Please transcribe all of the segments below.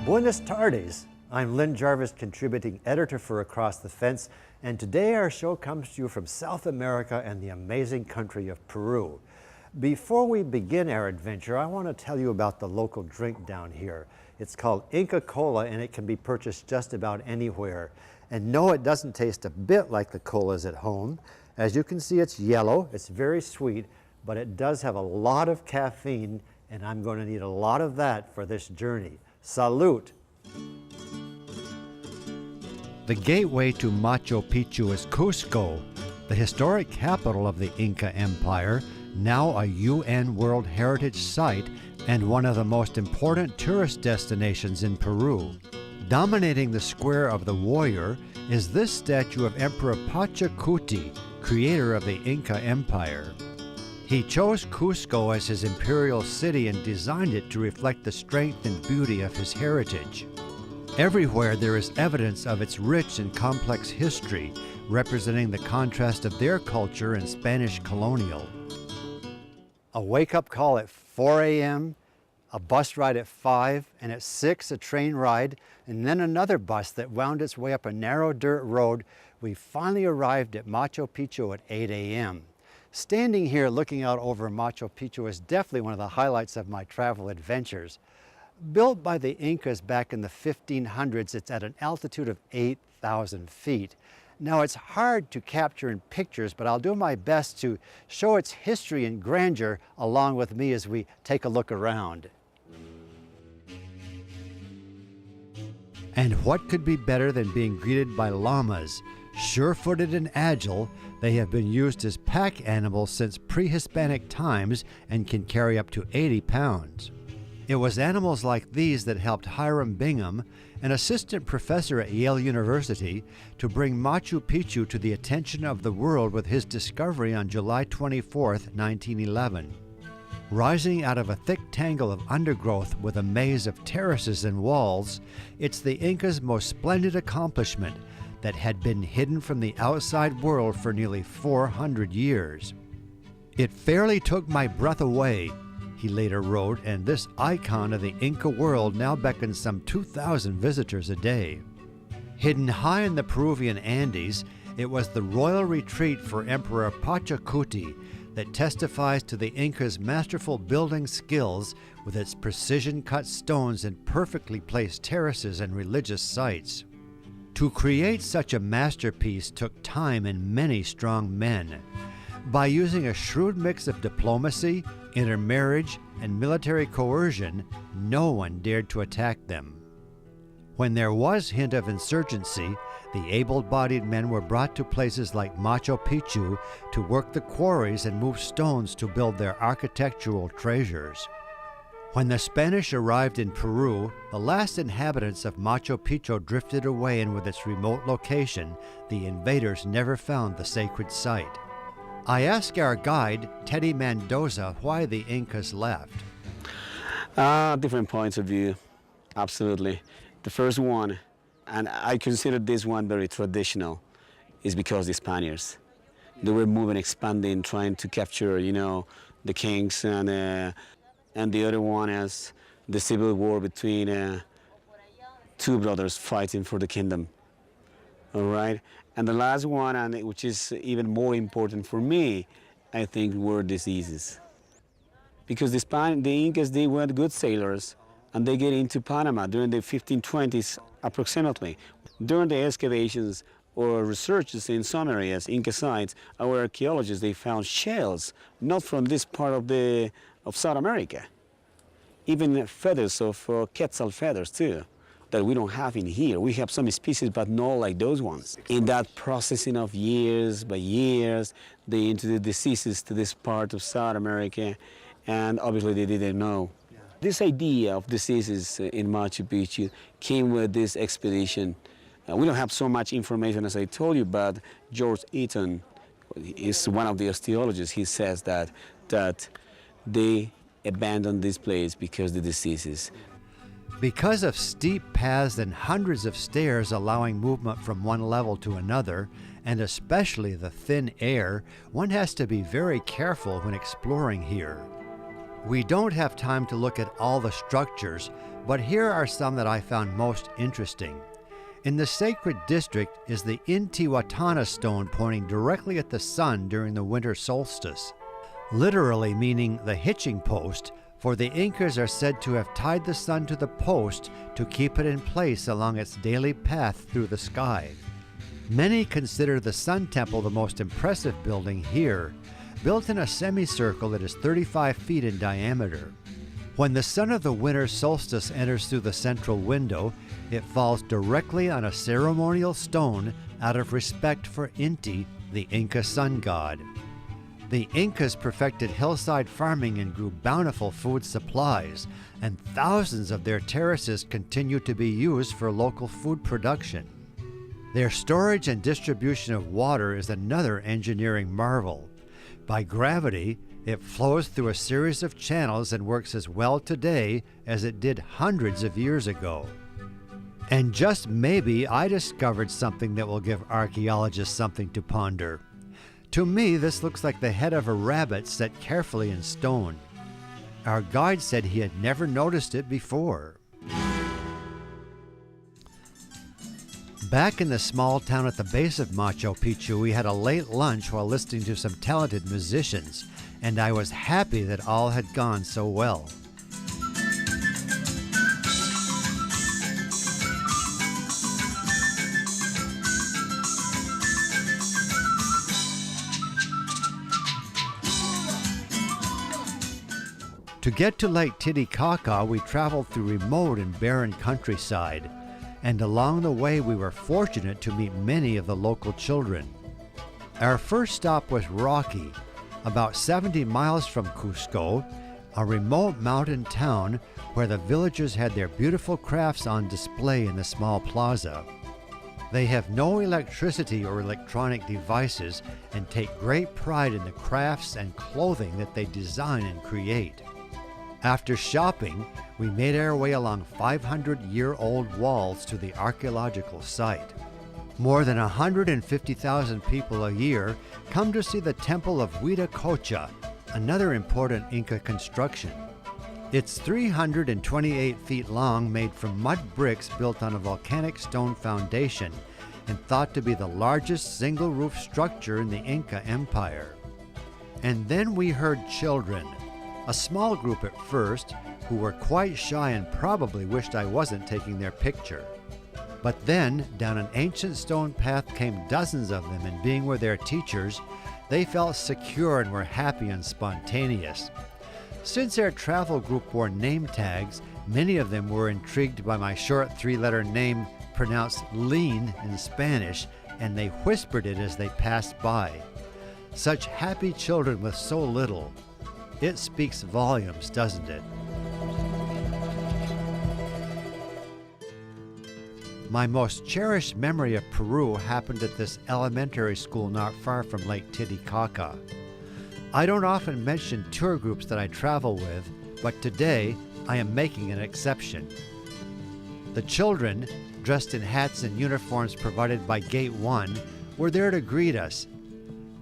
Buenas tardes. I'm Lyn Jarvis, contributing editor for Across the Fence, and today our show comes to you from South America and the amazing country of Peru. Before we begin our adventure, I want to tell you about the local drink down here. It's called Inca Cola, and it can be purchased just about anywhere. And no, it doesn't taste a bit like the colas at home. As you can see, it's yellow, it's very sweet, but it does have a lot of caffeine, and I'm going to need a lot of that for this journey. Salute! The gateway to Machu Picchu is Cusco, the historic capital of the Inca Empire, now a UN World Heritage Site and one of the most important tourist destinations in Peru. Dominating the square of the warrior is this statue of Emperor Pachacuti, creator of the Inca Empire. He chose Cusco as his imperial city and designed it to reflect the strength and beauty of his heritage. Everywhere there is evidence of its rich and complex history, representing the contrast of their culture and Spanish colonial. A wake-up call at 4 a.m., a bus ride at 5, and at 6 a train ride, and then another bus that wound its way up a narrow dirt road. We finally arrived at Machu Picchu at 8 a.m. Standing here looking out over Machu Picchu is definitely one of the highlights of my travel adventures. Built by the Incas back in the 1500s, it's at an altitude of 8,000 feet. Now, it's hard to capture in pictures, but I'll do my best to show its history and grandeur along with me as we take a look around. And what could be better than being greeted by llamas? Sure-footed and agile, they have been used as pack animals since pre-Hispanic times and can carry up to 80 pounds. It was animals like these that helped Hiram Bingham, an assistant professor at Yale University, to bring Machu Picchu to the attention of the world with his discovery on July 24, 1911. Rising out of a thick tangle of undergrowth with a maze of terraces and walls, it's the Incas' most splendid accomplishment that had been hidden from the outside world for nearly 400 years. "It fairly took my breath away," he later wrote, and this icon of the Inca world now beckons some 2,000 visitors a day. Hidden high in the Peruvian Andes, it was the royal retreat for Emperor Pachacuti that testifies to the Incas' masterful building skills with its precision-cut stones and perfectly placed terraces and religious sites. To create such a masterpiece took time and many strong men. By using a shrewd mix of diplomacy, intermarriage, and military coercion, no one dared to attack them. When there was hint of insurgency, the able-bodied men were brought to places like Machu Picchu to work the quarries and move stones to build their architectural treasures. When the Spanish arrived in Peru, the last inhabitants of Machu Picchu drifted away, and with its remote location, the invaders never found the sacred site. I asked our guide, Teddy Mendoza, why the Incas left. Different points of view, absolutely. The first one, and I consider this one very traditional, is because the Spaniards. They were moving, expanding, trying to capture, the kings, and the other one is the civil war between two brothers fighting for the kingdom. All right? And the last one, and which is even more important for me, I think, were diseases. Because the Incas, they were good sailors, and they get into Panama during the 1520s approximately. During the excavations or researches in some areas, Inca sites, our archaeologists, they found shells, not from this part of South America. Even feathers of quetzal feathers too, that we don't have in here. We have some species, but not like those ones. In that processing of years by years, they introduced diseases to this part of South America, and obviously they didn't know. This idea of diseases in Machu Picchu came with this expedition. We don't have so much information as I told you, but George Eaton is one of the osteologists. He says that they abandoned this place because of the diseases. Because of steep paths and hundreds of stairs allowing movement from one level to another, and especially the thin air, one has to be very careful when exploring here. We don't have time to look at all the structures, but here are some that I found most interesting. In the sacred district is the Intihuatana stone pointing directly at the sun during the winter solstice, literally meaning the hitching post, for the Incas are said to have tied the sun to the post to keep it in place along its daily path through the sky. Many consider the Sun Temple the most impressive building here, built in a semicircle that is 35 feet in diameter. When the sun of the winter solstice enters through the central window, it falls directly on a ceremonial stone out of respect for Inti, the Inca sun god. The Incas perfected hillside farming and grew bountiful food supplies, and thousands of their terraces continue to be used for local food production. Their storage and distribution of water is another engineering marvel. By gravity, it flows through a series of channels and works as well today as it did hundreds of years ago. And just maybe I discovered something that will give archaeologists something to ponder. To me, this looks like the head of a rabbit set carefully in stone. Our guide said he had never noticed it before. Back in the small town at the base of Machu Picchu, we had a late lunch while listening to some talented musicians, and I was happy that all had gone so well. To get to Lake Titicaca, we traveled through remote and barren countryside, and along the way we were fortunate to meet many of the local children. Our first stop was Rocky, about 70 miles from Cusco, a remote mountain town where the villagers had their beautiful crafts on display in the small plaza. They have no electricity or electronic devices and take great pride in the crafts and clothing that they design and create. After shopping, we made our way along 500-year-old walls to the archaeological site. More than 150,000 people a year come to see the Temple of Huiracocha, another important Inca construction. It's 328 feet long, made from mud bricks built on a volcanic stone foundation, and thought to be the largest single-roof structure in the Inca Empire. And then we heard children. A small group at first, who were quite shy and probably wished I wasn't taking their picture. But then, down an ancient stone path came dozens of them, and being with their teachers, they felt secure and were happy and spontaneous. Since our travel group wore name tags, many of them were intrigued by my short three-letter name pronounced Lyn in Spanish, and they whispered it as they passed by. Such happy children with so little. It speaks volumes, doesn't it? My most cherished memory of Peru happened at this elementary school not far from Lake Titicaca. I don't often mention tour groups that I travel with, but today I am making an exception. The children, dressed in hats and uniforms provided by Gate 1, were there to greet us.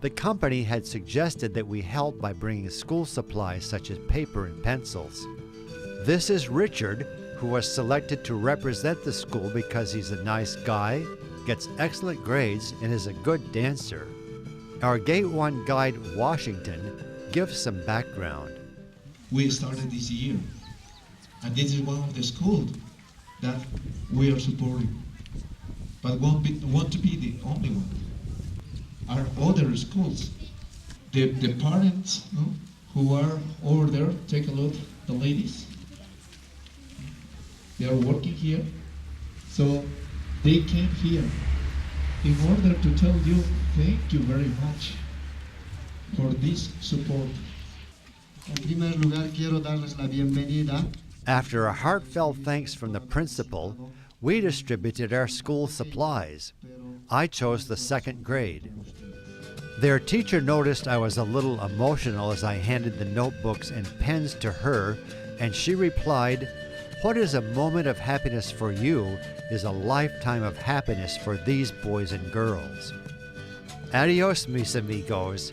The company had suggested that we help by bringing school supplies such as paper and pencils. This is Richard, who was selected to represent the school because he's a nice guy, gets excellent grades, and is a good dancer. Our Gate 1 guide, Washington, gives some background. We started this year, and this is one of the schools that we are supporting, but won't to be the only one. Are other schools. The parents who are over there, take a look, the ladies, they are working here, so they came here in order to tell you thank you very much for this support. En primer lugar, quiero darles la bienvenida. After a heartfelt thanks from the principal, we distributed our school supplies. I chose the second grade. Their teacher noticed I was a little emotional as I handed the notebooks and pens to her, and she replied, "What is a moment of happiness for you is a lifetime of happiness for these boys and girls." Adios, mis amigos.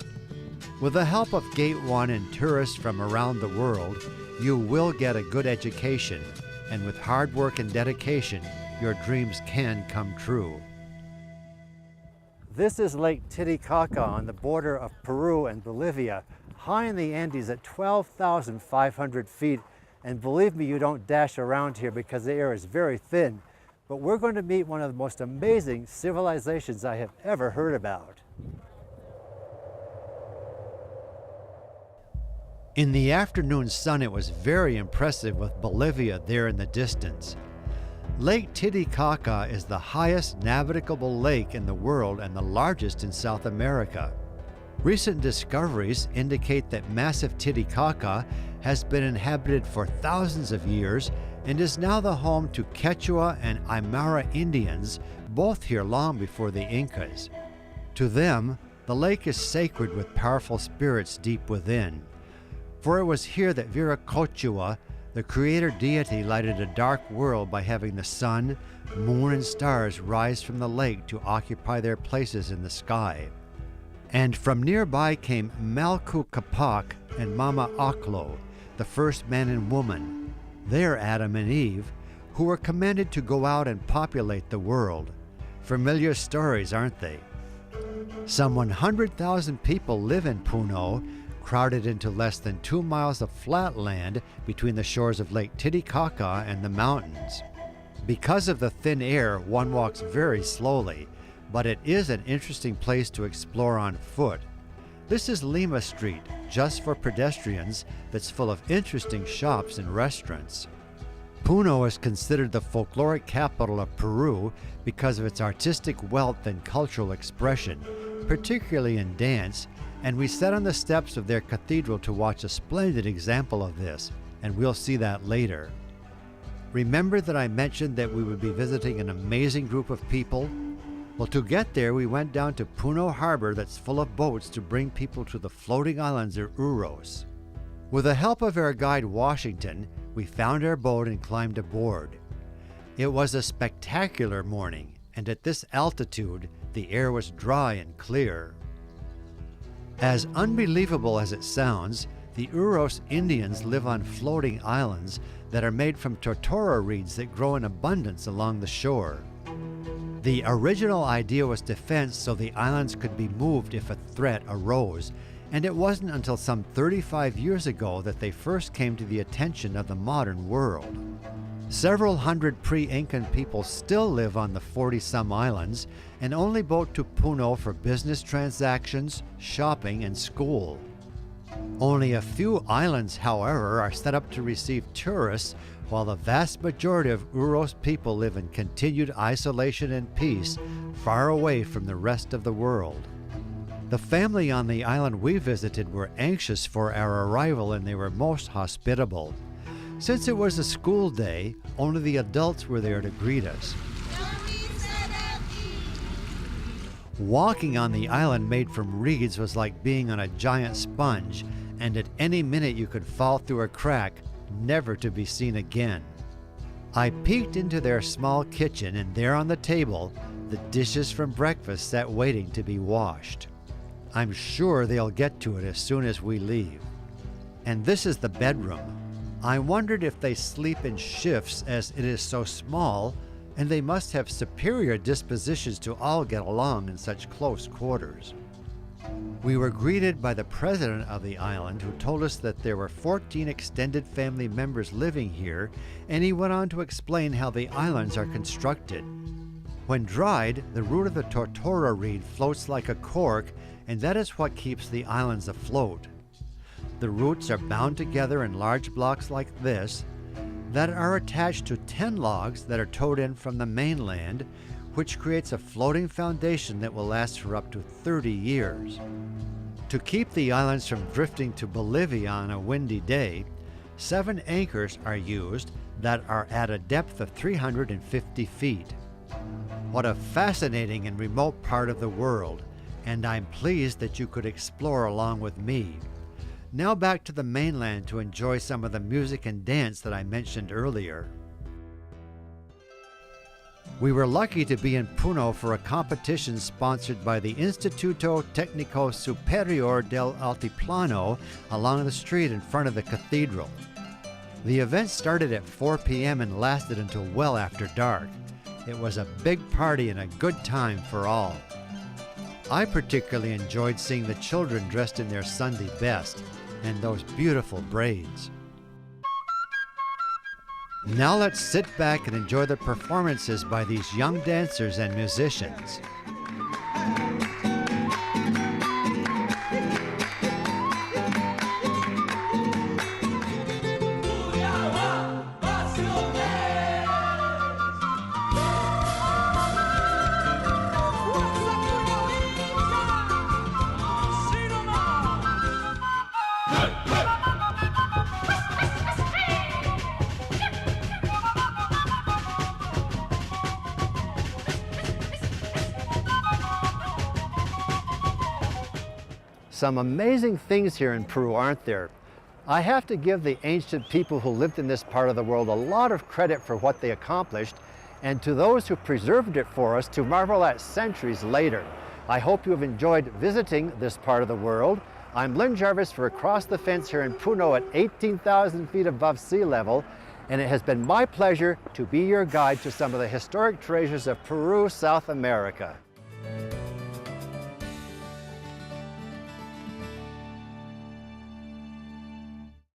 With the help of Gate 1 and tourists from around the world, you will get a good education, and with hard work and dedication, your dreams can come true. This is Lake Titicaca on the border of Peru and Bolivia, high in the Andes at 12,500 feet. And believe me, you don't dash around here because the air is very thin. But we're going to meet one of the most amazing civilizations I have ever heard about. In the afternoon sun, it was very impressive with Bolivia there in the distance. Lake Titicaca is the highest navigable lake in the world and the largest in South America. Recent discoveries indicate that massive Titicaca has been inhabited for thousands of years and is now the home to Quechua and Aymara Indians, both here long before the Incas. To them, the lake is sacred with powerful spirits deep within. For it was here that Viracocha, the creator deity, lighted a dark world by having the sun, moon, and stars rise from the lake to occupy their places in the sky. And from nearby came Malku Capac and Mama Oclo, the first man and woman. They're Adam and Eve, who were commanded to go out and populate the world. Familiar stories, aren't they? Some 100,000 people live in Puno, crowded into less than 2 miles of flat land between the shores of Lake Titicaca and the mountains. Because of the thin air, one walks very slowly, but it is an interesting place to explore on foot. This is Lima Street, just for pedestrians, that's full of interesting shops and restaurants. Puno is considered the folkloric capital of Peru because of its artistic wealth and cultural expression, particularly in dance, and we sat on the steps of their cathedral to watch a splendid example of this, and we'll see that later. Remember that I mentioned that we would be visiting an amazing group of people? Well, to get there, we went down to Puno Harbor that's full of boats to bring people to the floating islands of Uros. With the help of our guide Washington, we found our boat and climbed aboard. It was a spectacular morning, and at this altitude, the air was dry and clear. As unbelievable as it sounds, the Uros Indians live on floating islands that are made from tortora reeds that grow in abundance along the shore. The original idea was defense so the islands could be moved if a threat arose, and it wasn't until some 35 years ago that they first came to the attention of the modern world. Several hundred pre-Incan people still live on the 40-some islands and only boat to Puno for business transactions, shopping, and school. Only a few islands, however, are set up to receive tourists, while the vast majority of Uros people live in continued isolation and peace, far away from the rest of the world. The family on the island we visited were anxious for our arrival, and they were most hospitable. Since it was a school day, only the adults were there to greet us. Walking on the island made from reeds was like being on a giant sponge, and at any minute you could fall through a crack, never to be seen again. I peeked into their small kitchen, and there on the table, the dishes from breakfast sat waiting to be washed. I'm sure they'll get to it as soon as we leave. And this is the bedroom. I wondered if they sleep in shifts, as it is so small, and they must have superior dispositions to all get along in such close quarters. We were greeted by the president of the island, who told us that there were 14 extended family members living here, and he went on to explain how the islands are constructed. When dried, the root of the tortora reed floats like a cork, and that is what keeps the islands afloat. The roots are bound together in large blocks like this that are attached to 10 logs that are towed in from the mainland, which creates a floating foundation that will last for up to 30 years. To keep the islands from drifting to Bolivia on a windy day, 7 anchors are used that are at a depth of 350 feet. What a fascinating and remote part of the world, and I'm pleased that you could explore along with me. Now back to the mainland to enjoy some of the music and dance that I mentioned earlier. We were lucky to be in Puno for a competition sponsored by the Instituto Técnico Superior del Altiplano along the street in front of the cathedral. The event started at 4 p.m. and lasted until well after dark. It was a big party and a good time for all. I particularly enjoyed seeing the children dressed in their Sunday best and those beautiful braids. Now let's sit back and enjoy the performances by these young dancers and musicians. Some amazing things here in Peru, aren't there? I have to give the ancient people who lived in this part of the world a lot of credit for what they accomplished, and to those who preserved it for us to marvel at centuries later. I hope you have enjoyed visiting this part of the world. I'm Lyn Jarvis for Across the Fence here in Puno at 18,000 feet above sea level, and it has been my pleasure to be your guide to some of the historic treasures of Peru, South America.